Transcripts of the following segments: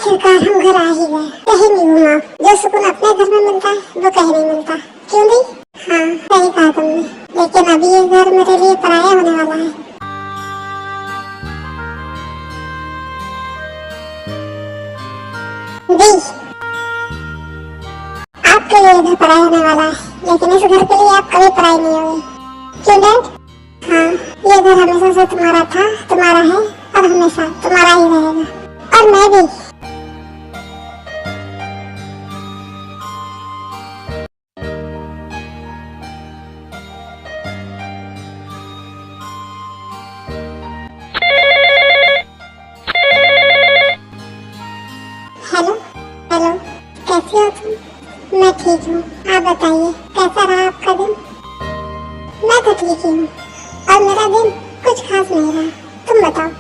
आखिरकार हम घर आ ही गए। कहीं नहीं घूमा, जो सुकून अपने घर में मिलता है वो कहीं नहीं मिलता। क्यों नहीं? हाँ सही कहा तुमने, लेकिन अभी ये घर मेरे लिए पराया होने वाला है। दी, आपके लिए घर पराया होने वाला है, लेकिन इस घर के लिए आप कभी पराई नहीं होगी। क्यों डैड? हाँ, ये घर हमेशा से तुम्हारा था, तुम्हारा है और हमेशा तुम्हारा ही रहेगा। और मैं भी। हेलो हेलो, कैसी हो तुम? मैं ठीक हूँ, आप बताइए कैसा रहा आपका दिन? मैं तो ठीक ही हूँ, और मेरा दिन कुछ खास नहीं रहा। तुम बताओ।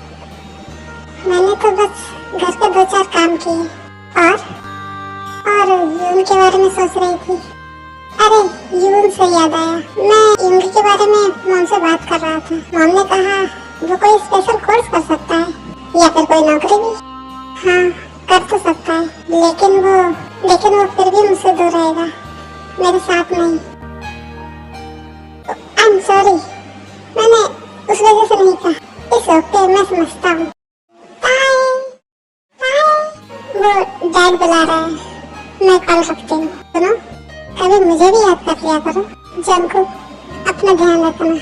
मैंने तो बस घर के 2-4 काम किए और यून के बारे में सोच रही थी। अरे यून से याद आया, मैं यून के बारे में मॉम से बात कर रहा था। मॉम ने कहा वो कोई स्पेशल कोर्स कर सकता है या फिर कोई नौकरी भी। हाँ कर तो सकता है, लेकिन वो फिर भी मुझसे दूर रहेगा, मेरे साथ नहीं। आई एम सॉरी, मैंने उस वजह से नहीं कहा। इट्स ओके, मैं समझता हूँ। वो डैड बुला रहा है, मैं कॉल रखती हूँ। सुनो, कभी मुझे भी याद कर लिया करो। जंकू, अपना ध्यान रखना।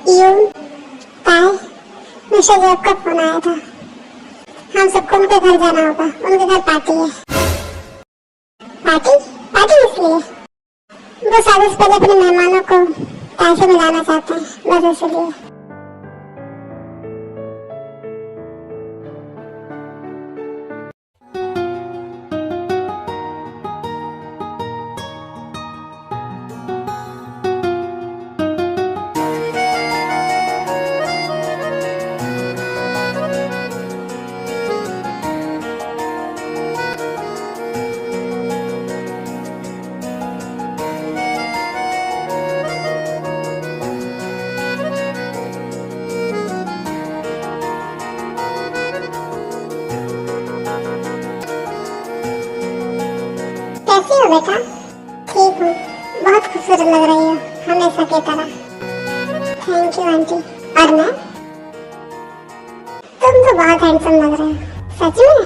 यून, ताई, मुझे जब का फोन आया था। हम सबको उनके घर जाना होगा, उनके घर पार्टी है। पार्टी? पार्टी इसलिए वो शादी से पहले अपने मेहमानों को ताई से मिलाना चाहते हैं, बस इसलिए। कैसी हो बेटा? ठीक हूँ, बहुत खूबसूरत लग रही हो, हमेशा की तरह। Thank you aunty. और मैं? तुम तो बहुत हैंडसम लग रहे हो। सच में?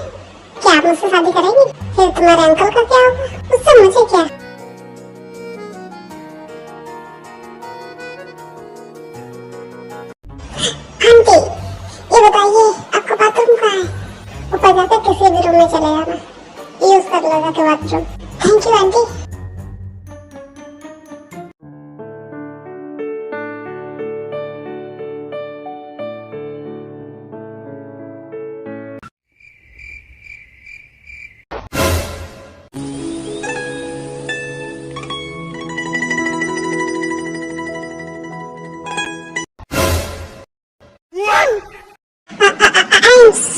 क्या आप मुझसे शादी करेंगी? फिर तुम्हारे अंकल का क्या होगा? उससे मुझे क्या? आंटी, ये बताइए आपका बाथरूम कहाँ है? ऊपर जाकर किसी भी रूम में चले जाना, यूज कर लो जाके bathroom. Thank you aunty.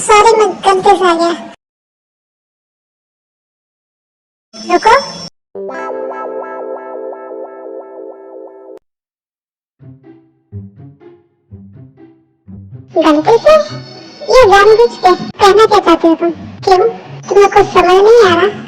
Sorry, मैं गलती से आ गया। रुको। गलती से? ये जानबूझ के? कहना क्या चाहते हो तुम? क्यों, तुम्हें कुछ समझ नहीं आ रहा?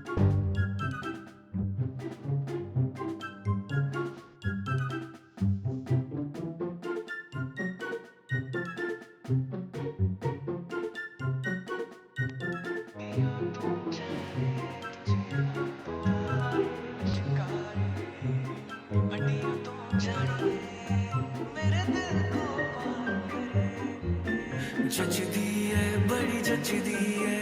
जचदी है, बड़ी जचदी है,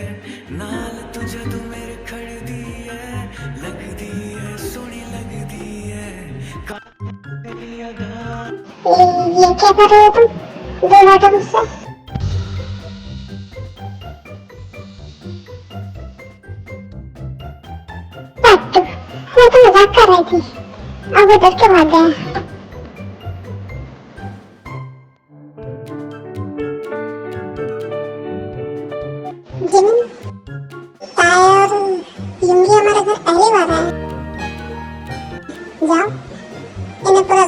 नाल तुझे तू मेरे खड़दी है, लगदी है, सोनी लगदी है। ये क्या कर रहे हो तुम? दूर हटो मुझसे। पट्टू, मैं तो मजाक कर रही थी। अब वो डर के भाग गया। जिमिन, ताया और युंगी हमारे घर पहली बार आए। जाओ, इन्हें पूरा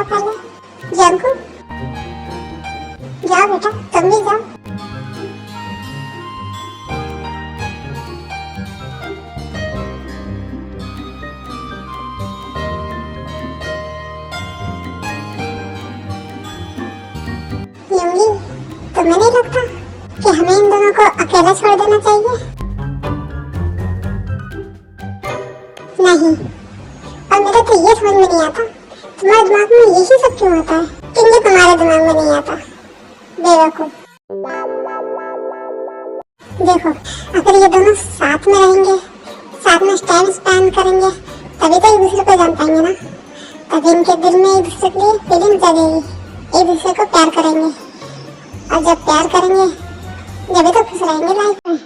जाओ पहले। जंकू जाओ बेटा, तुम भी जाओ। यूंगी, तुम्हें नहीं लगता कि हमें इन दोनों को अकेला छोड़ देना चाहिए? नहीं, और मेरे तो ये समझ में नहीं आता तुम्हारे दिमाग में यही सब क्यों होता है, क्योंकि तुम्हारे दिमाग में नहीं आता, बेवकूफ। देखो, अगर ये दोनों साथ में रहेंगे, साथ में टाइम स्पेंड करेंगे, तभी तो एक दूसरे को जान पाएंगे ना। तभी इनके दिल में एक दूसरे के लिए फीलिंग जगेगी, एक दूसरे को प्यार करेंगे, और जब प्यार करेंगे जब तो खुश रहेंगे लाइफ में।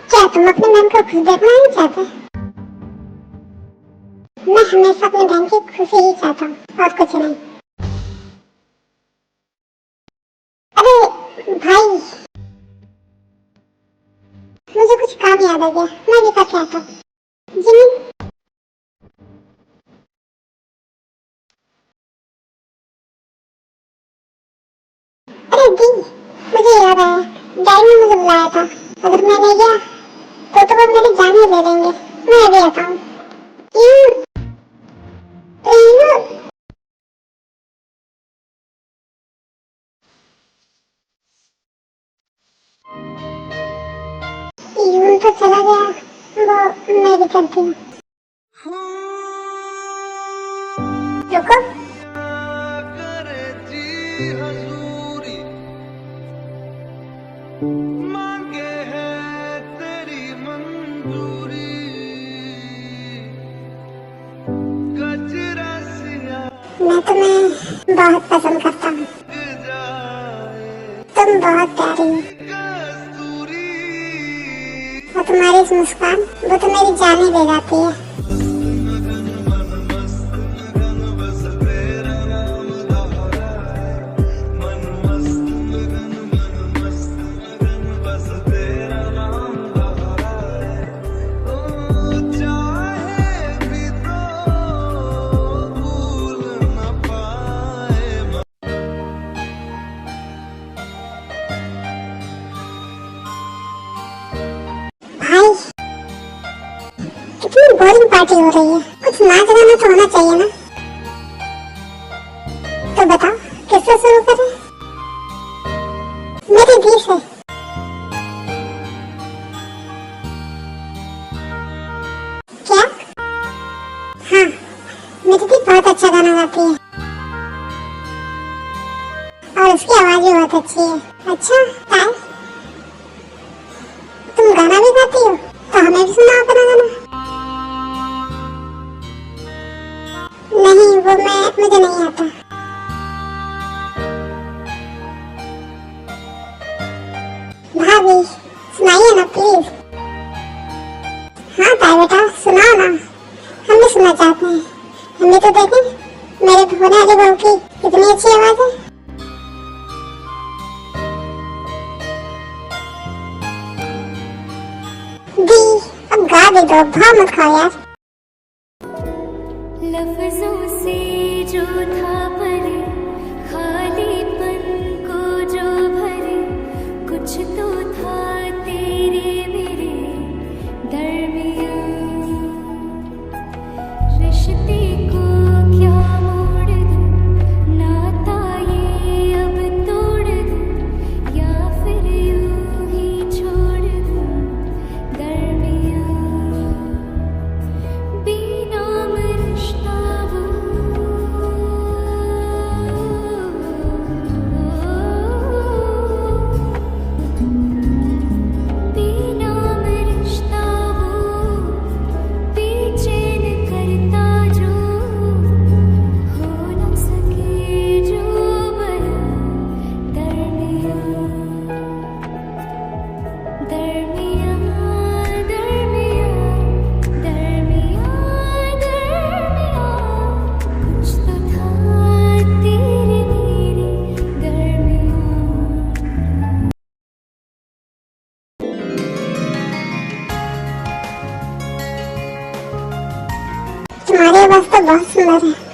क्या तुम अपने बहन को खुश देखना नहीं चाहते? मैं हमेशा अपनी बहन की खुशी ही चाहता हूँ, और कुछ नहीं। अरे भाई, मुझे कुछ काम याद आ गया, मैं भी करके आता हूँ। जिमिन, अरे दी, मुझे याद आया, डैडी ने मुझे बुलाया था। अगर मैं नहीं गया तो वो मेरी जान ही ले लेंगे। मैं अभी आता हूँ। क्यों? यूं तो चला गया, वो मैं भी चलती हूँ। रुको, मांगे है तेरी मंजूरी, गजरा सिया मैं तुम्हें बहुत पसंद करता हूँ, तुम बहुत प्यारी हो, कस्तूरी, और तुम्हारी इस मुस्कान वो तो मेरी जान ही ले जाती है। भाई, कितनी बोरिंग पार्टी हो रही है, कुछ नाच गाना तो होना चाहिए ना। तो बताओ किससे शुरू करें? मेरी दी से। क्या? हाँ, मेरी दी बहुत अच्छा गाना गाती है, और उसकी आवाज भी बहुत अच्छी है। अच्छा, ताई, तुम गाना भी गाती हो, तो हमें भी सुनाओ अपना गाना। नहीं, वो मुझे नहीं आता। भाभी, सुनाइए ना प्लीज। हाँ ताई बेटा, सुनाओ ना, हम भी सुनना चाहते हैं। हम भी तो देखें मेरे होने वाली बहू की कितनी अच्छी आवाज है। दी, अब गा दे दो, भाव मत खाओ यार। लफ्जों से जो था भरे, खालीपन को जो भरे, कुछ तो था तेरे मेरे दरमियां। रिश्ते को क्या मोड़ दूं, नाता ये अब तोड़ दूं, या फिर यूं ही छोड़ दूं दरमियां। बेनाम रिश्ता वो तुम्हारी आवाज तो बहुत सुंदर है।